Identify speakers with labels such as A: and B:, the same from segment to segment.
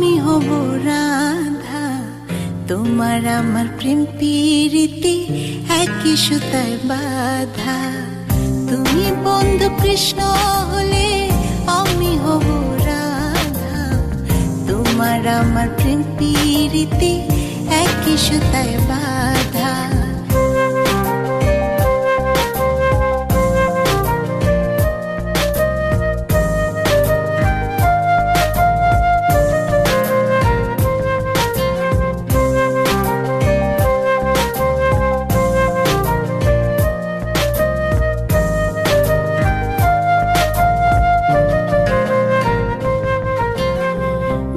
A: আমি হব রাধা, তোমার আমার প্রেম প্রীতি একই সুতায় বাঁধা। তুমি বন্ধু কৃষ্ণ হলে আমি হব রাধা, তোমার আমার প্রেম প্রীতি একই সুতায় বাঁধা।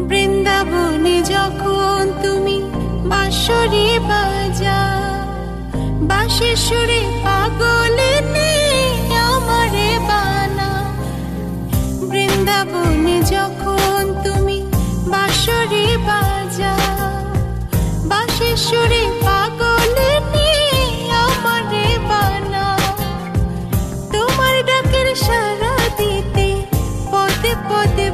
A: বৃন্দাবনে যখন তুমি বাঁশরি বাজাও, বাঁশির সুরে পাগলে আমারে বানাও। বৃন্দাবনে যখন তুমি বাঁশরি বাজাও, বাঁশির সুরে পাগলে আমারে বানাও। তোমার ডাকের সাড়া দিতে পদে পদে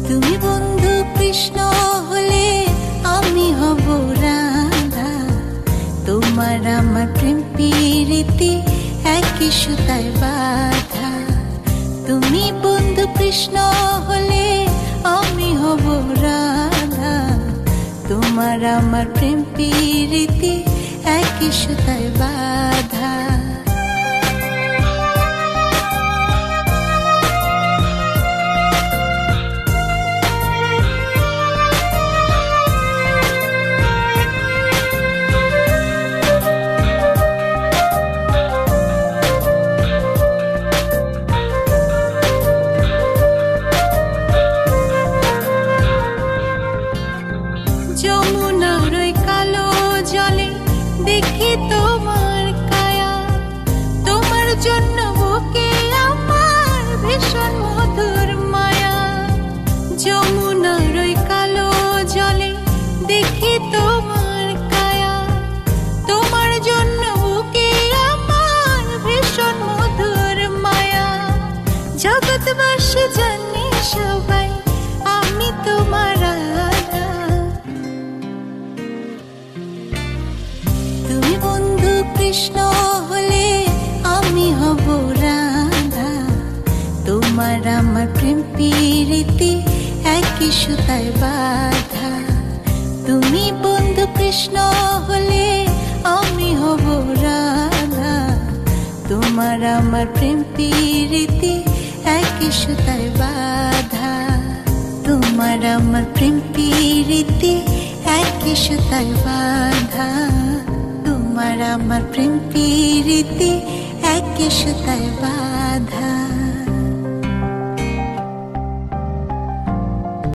A: তুমি বন্ধু কৃষ্ণ হলে আমি হব রাধা, তোমার আমার প্রেম প্রীতি একই সুতায় বাঁধা। তুমি বন্ধু কৃষ্ণ হলে আমি হব রাধা, তোমার আমার প্রেম প্রীতি একই সুতায় বাঁধা। যমুনার ওই কালো জলে দেখি তোমার কায়া, তোমার জন্য বুকে আমার ভীষণ মধুর মায়া। যমুনার ওই কালো জলে দেখি তোমার কায়া, তোমার জন্য বুকে আমার ভীষণ মধুর মায়া। জগৎবাসী জানে সবাই আমি তোমার রাধা, তুমি বন্ধু কৃষ্ণ হলে আমি হব রাধা, তোমার আমার প্রেম প্রীতি একই সুতায় বাঁধা। তুমি বন্ধু কৃষ্ণ হলে আমি হব রাধা, তোমার আমার প্রেম প্রীতি একই সুতায় বাঁধা। তোমার আমার প্রেম প্রীতি একই সুতায় বাঁধা, তোমার আমার প্রেম প্রীতি একই সুতায় বাঁধা।